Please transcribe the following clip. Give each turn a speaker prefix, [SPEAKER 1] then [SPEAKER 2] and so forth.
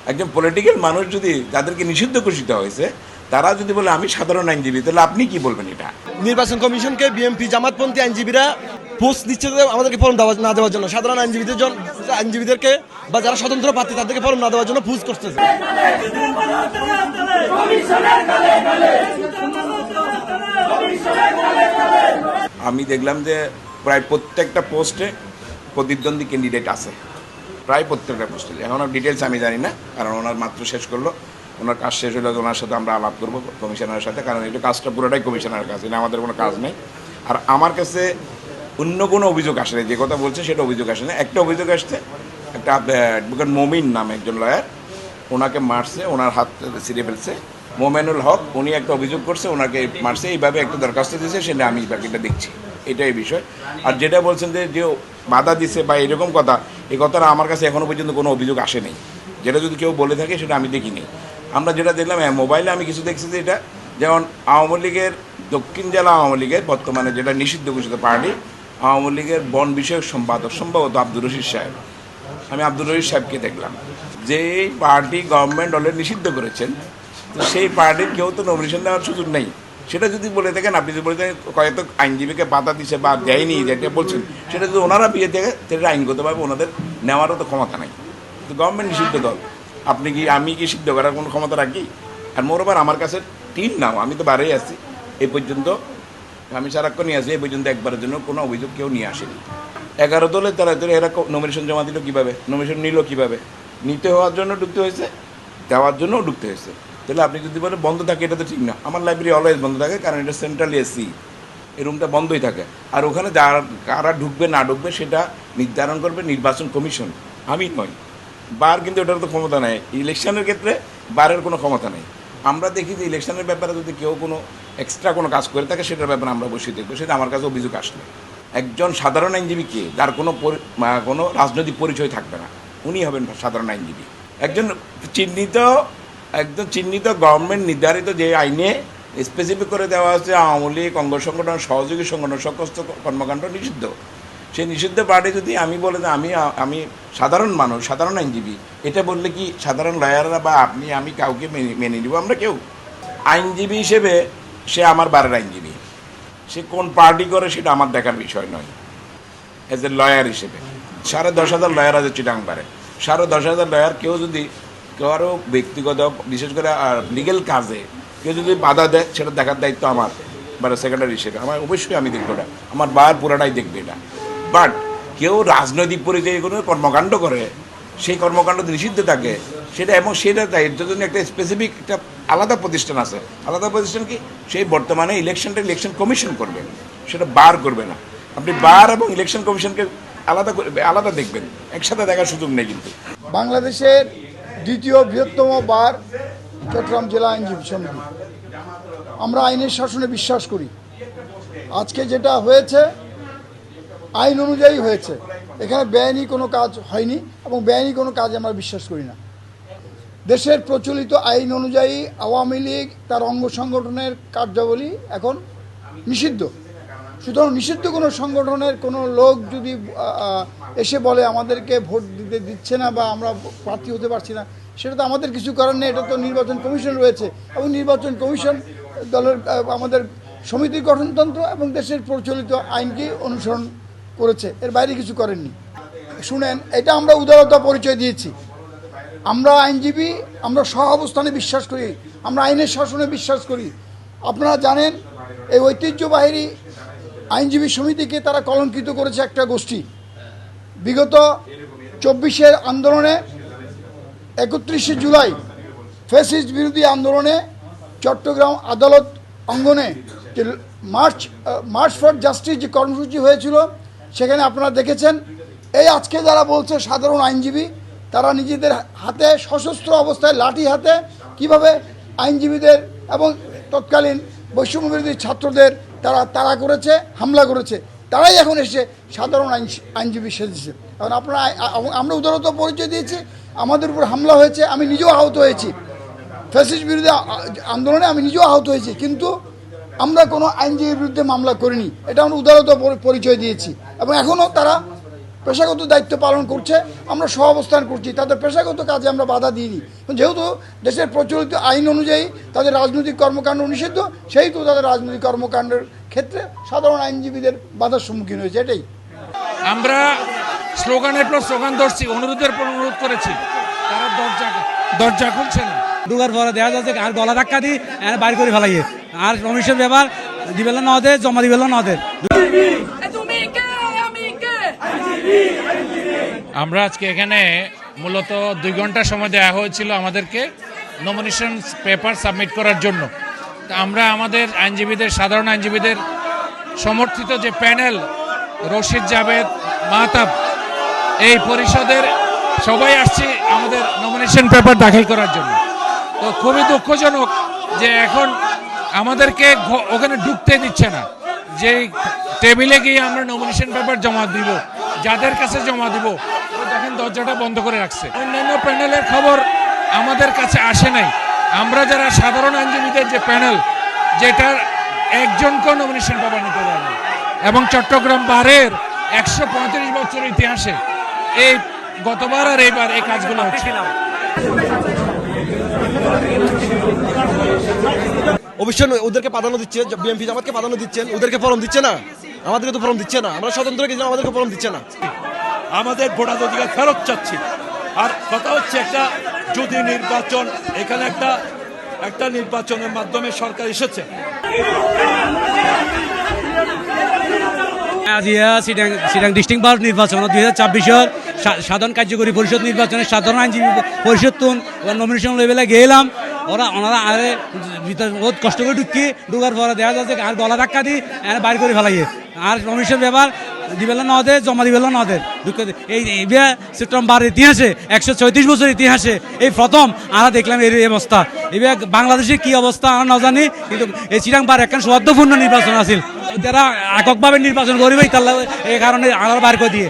[SPEAKER 1] একজন পলিটিক্যাল মানুষ যদি যাদেরকে নিষিদ্ধ ঘোষিত হয়েছে তারা যদি বলে আমি সাধারণ আইনজীবী, তাহলে আপনি কি বলবেন? এটা
[SPEAKER 2] নির্বাচন কমিশনকে বিএনপি জামাতপন্থী আইনজীবীরা পোস্ট দিচ্ছে আমাদেরকে ফর্ম না দেওয়ার জন্য, সাধারণ আইনজীবীদেরকে বা যারা স্বতন্ত্র প্রার্থী তাদেরকে ফর্ম না দেওয়ার জন্য পুশ করতেছে।
[SPEAKER 1] আমি দেখলাম যে প্রায় প্রত্যেকটা পোস্টে প্রতিদ্বন্দ্বী ক্যান্ডিডেট আছে, প্রায় প্রত্যেকটা পোস্টে। এখন ডিটেলস আমি জানি না, কারণ ওনার মাত্র শেষ করলো, ওনার কাজ শেষ হলে ওনার সাথে আমরা আলাপ করবো কমিশনারের সাথে, কারণ এটা কাজটা পুরোটাই কমিশনারের কাজ, এটা আমাদের কোনো কাজ নেই। আর আমার কাছে অন্য কোনো অভিযোগ আসে না, যে কথা বলছে সেটা অভিযোগ আসে না। একটা অভিযোগ আসছে, একটা অ্যাডভোকেট মমিন নামে একজন লয়ার, ওনাকে মারছে, ওনার হাত ছিঁড়ে ফেলছে। মোমেনুল হক উনি একটা অভিযোগ করছে, ওনাকে মারছে, এইভাবে একটা দরখাস্ত দিয়েছে, সেটা আমি বাকিটা দেখছি, এটাই বিষয়। আর যেটা বলছেন যে বাধা দিছে বা এরকম কথা, এই কথাটা আমার কাছে এখনও পর্যন্ত কোনো অভিযোগ আসেনি। যেটা যদি কেউ বলে থাকে সেটা আমি দেখিনি। আমরা যেটা দেখলাম মোবাইলে আমি কিছু দেখছি যে এটা যেমন আওয়ামী লীগের দক্ষিণ জেলা আওয়ামী লীগের বর্তমানে যেটা নিষিদ্ধ ঘোষিত পার্টি আওয়ামী লীগের বন বিষয়ক সম্ভবত আব্দুর রশিদ সাহেব, আমি আব্দুর রশিদ সাহেবকে দেখলাম যে পার্টি গভর্নমেন্ট অলরেডি নিষিদ্ধ করেছেন, তো সেই পার্টির কেউ তো নমিনেশন দেওয়ার সুযোগ নেই। সেটা যদি বলে থাকেন, আপনি যদি বলে থাকেন কয়েকটা আইনজীবীকে বাধা দিচ্ছে বা দেয়নি, যেটা বলছেন সেটা যদি ওনারা বিয়ে থেকে সেটা আইনগতভাবে ওনাদের নেওয়ারও তো ক্ষমতা নাই। তো গভর্নমেন্ট নিষিদ্ধ দল, আমি কি সিদ্ধ করার কোনো ক্ষমতা রাখি? আর মোরওভার আমার কাছে টিন নাও, আমি তো বারেই আছি, এই পর্যন্ত আমি সারাক্ষণই আছি, এই পর্যন্ত একবারের জন্য কোনো অভিযোগ কেউ নিয়ে আসেনি। 11 দলে তারা এরা নমিনেশন জমা দিল কীভাবে, নমিনেশন নিল কীভাবে? নিতে হওয়ার জন্য ঢুকতে হয়েছে, দেওয়ার জন্যও ঢুকতে হয়েছে। তাহলে আপনি যদি বলেন বন্ধ থাকে, এটা তো ঠিক না। আমার লাইব্রেরি অলওয়েজ বন্ধ থাকে, কারণ এটা সেন্ট্রাল এসি, এই রুমটা বন্ধই থাকে। আর ওখানে কারা ঢুকবে না ঢুকবে সেটা নির্ধারণ করবে নির্বাচন কমিশন, আমি নয়। বার কিন্তু ওটার তো ক্ষমতা নেই। ইলেকশনের ক্ষেত্রে বারের কোনো ক্ষমতা নেই। আমরা দেখি যে ইলেকশনের ব্যাপারে যদি কেউ কোনো এক্সট্রা কোনো কাজ করে থাকে সেটার ব্যাপারে আমরা অবশ্যই দেখবো, সেটা আমার কাছে অভিযোগ আসলে। একজন সাধারণ আইনজীবীকে যার কোনো রাজনৈতিক পরিচয় থাকবে না, উনি হবেন সাধারণ আইনজীবী। একজন চিহ্নিত গভর্নমেন্ট নির্ধারিত যে আইনে স্পেসিফিক করে দেওয়া হচ্ছে আওয়ামী লীগ, অঙ্গ সংগঠন, সহযোগী সংগঠন, সমস্ত কর্মকাণ্ড নিষিদ্ধ। সেই নিষিদ্ধ পার্টি যদি আমি বলে যে আমি সাধারণ মানুষ, সাধারণ আইনজীবী, এটা বললে কি সাধারণ লয়াররা বা আমি কাউকে মেনে নিব? আমরা কেউ আইনজীবী হিসেবে সে আমার বারের আইনজীবী, সে কোন পার্টি করে সেটা আমার দেখার বিষয় নয়। এজ এ লয়ার হিসেবে 10,500 লয়ার আছে চিটাং বারে, 10,500 লয়ার কেউ যদি কারো ব্যক্তিগত বিশেষ করে লিগেল কাজে কেউ যদি বাধা দেয়, সেটা দেখার দায়িত্ব আমার মানে সেকেন্ডারি হিসেবে অবশ্যই আমি দেখবো, এটা আমার বার পুরাটাই দেখবে এটা। বাট কেউ রাজনৈতিক পরিচয়ে কোনো কর্মকাণ্ড করে, সেই কর্মকাণ্ড নিষিদ্ধ থাকে, সেটা এর জন্য একটা স্পেসিফিক একটা আলাদা প্রতিষ্ঠান আছে। আলাদা প্রতিষ্ঠান কি? সেই বর্তমানে ইলেকশন কমিশন করবে, সেটা বার করবে না। আপনি বার এবং ইলেকশন কমিশনকে আলাদা দেখবেন, একসাথে দেখার সুযোগ নেই। কিন্তু
[SPEAKER 3] বাংলাদেশের দ্বিতীয় বৃহত্তম বার চট্টগ্রাম জেলা আইনজীবী সমিতি, আমরা আইনের শাসনে বিশ্বাস করি। আজকে যেটা হয়েছে আইন অনুযায়ী হয়েছে, এখানে বেআইনি কোনো কাজ হয়নি এবং বেআইনি কোনো কাজ আমরা বিশ্বাস করি না। দেশের প্রচলিত আইন অনুযায়ী আওয়ামী লীগ তার অঙ্গ সংগঠনের কার্যাবলী এখন নিষিদ্ধ। সুতরাং নিষিদ্ধ কোনো সংগঠনের কোনো লোক যদি এসে বলে আমাদেরকে ভোট দিচ্ছে না বা আমরা প্রার্থী হতে পারছি না, সেটা তো আমাদের কিছু করার নেই। এটা তো নির্বাচন কমিশন রয়েছে এবং নির্বাচন কমিশন দলের আমাদের সমিতির গঠনতন্ত্র এবং দেশের প্রচলিত আইনকে অনুসরণ করেছে, এর বাইরে কিছু করেননি। শুনেন, এটা আমরা উদারতা পরিচয় দিয়েছি। আমরা আইনজীবী, আমরা সহ অবস্থানে বিশ্বাস করি, আমরা আইনের শাসনে বিশ্বাস করি। আপনারা জানেন এই ঐতিহ্যবাহী আইনজীবী সমিতিকে তারা কলঙ্কিত করেছে একটা গোষ্ঠী। বিগত 24-এর আন্দোলনে 31শে জুলাই ফ্যাসিস্ট বিরোধী আন্দোলনে চট্টগ্রাম আদালত অঙ্গনে যে মার্চ ফর জাস্টিস যে কর্মসূচি হয়েছিল, সেখানে আপনারা দেখেছেন এই আজকে যারা বলছে সাধারণ আইনজীবী, তারা নিজেদের হাতে সশস্ত্র অবস্থায় লাঠি হাতে কিভাবে আইনজীবীদের এবং তৎকালীন বৈষম্য বিরোধী ছাত্রদের তারা করেছে, হামলা করেছে, তারাই এখন এসে সাধারণ আইনজীবী সেজেছে। এখন আমরা উদারতা পরিচয় দিয়েছি, আমাদের উপর হামলা হয়েছে, আমি নিজেও আহত হয়েছি, ফ্যাসিস্ট বিরোধী আন্দোলনে আমি নিজেও আহত হয়েছি, কিন্তু আমরা কোনো আইনজীবীর বিরুদ্ধে মামলা করিনি। এটা আমরা উদারতা পরিচয় দিয়েছি এবং এখনও তারা পেশাগত দায়িত্ব পালন করছে, আমরা সহাবস্থান করছি, তাদের পেশাগত কাজে আমরা বাধা দিইনি। যেহেতু দেশের প্রচলিত আইন অনুযায়ী তাদের রাজনৈতিক কর্মকাণ্ড নিষিদ্ধ, সেই তো তাদের রাজনৈতিক কর্মকাণ্ডের ক্ষেত্রে সাধারণ আইনজীবীদের বাধার সম্মুখীন হয়েছে। এটাই
[SPEAKER 4] আমরা স্লোগানের পর স্লোগান ধরছি, অনুরোধের পর অনুরোধ করেছি, তারা দরজা খুলছে না।
[SPEAKER 5] ঢুকার পরে দেখা যাচ্ছে আর গলা ধাক্কা দিয়ে বাইর করে ফেলাইয়ে, আর কমিশন ব্যাপার দিবেল না ওদের, জমা দিবেল না ওদের।
[SPEAKER 4] আমরা আজকে এখানে মূলত 2 ঘন্টা সময় দেওয়া হয়েছিল আমাদেরকে নমিনেশন পেপার সাবমিট করার জন্য। তা আমরা আমাদের আইনজীবীদের, সাধারণ আইনজীবীদের সমর্থিত যে প্যানেল, রশিদ জাভেদ, মাহতাব, এই পরিষদের সবাই আসছি আমাদের নমিনেশন পেপার দাখিল করার জন্য। তো খুবই দুঃখজনক যে এখন আমাদেরকে ওখানে ঢুকতে দিচ্ছে না, যে টেবিলে গিয়ে আমরা নমিনেশন পেপার জমা দিব, যাদের কাছে জমা দিব দেখেন দরজাটা বন্ধ করে রাখছে। অন্যান্য প্যানেলের খবর আমাদের কাছে আসে নাই। আমরা যারা সাধারণ আইনজীবীদের যে প্যানেল, যেটার একজনকেও নমিনেশন পেপার নিতে দেয়নি, এবং চট্টগ্রাম বারের 135 বছর ইতিহাসে এই গতবার আর এইবার এই কাজগুলো হচ্ছে।
[SPEAKER 2] অবশ্যই ওদেরকে প্রাধান্য দিচ্ছে, বিএনপি জামাতকে প্রাধান্য দিচ্ছেন, ওদেরকে ফরম দিচ্ছে না, আমাদেরকে তো ফরম দিচ্ছে না। আমরা স্বতন্ত্র গেছিলাম, আমাদেরকে ফরম দিচ্ছে না।
[SPEAKER 6] আমাদের ভোটাধিকার ফেরত চাচ্ছি। আর কথা হচ্ছে একটা, যদি নির্বাচন, এখানে একটা নির্বাচনের মাধ্যমে সরকার এসেছে,
[SPEAKER 5] সিটাং ডিস্ট্রিক্ট বার নির্বাচন 2024 সাধারণ কার্যকরী পরিষদ নির্বাচনে সাধারণ আইনজীবী পরিষদ নমিনেশন লেভেলে গেলাম। ওনারা আরে বহুত কষ্ট করে ঢুকার পরে দেখা যাচ্ছে আর গলা ধাক্কা দিয়ে বাইর করে ফেলাইয়ে, আর কমিশন ব্যাপার দিবেল না ওদের, জমা দিবেল না ওদের। এই সেপ্টেম্বর ইতিহাসে 136 বছর ইতিহাসে এই প্রথম আমরা দেখলাম এই অবস্থা। এবার বাংলাদেশের কি অবস্থা আমরা না জানি, কিন্তু এই চিরাং বার একখান সৌহার্দ্যপূর্ণ নির্বাচন আছিল, যারা এককভাবে নির্বাচন করবে এই কারণে আলাদা বার করে দিয়ে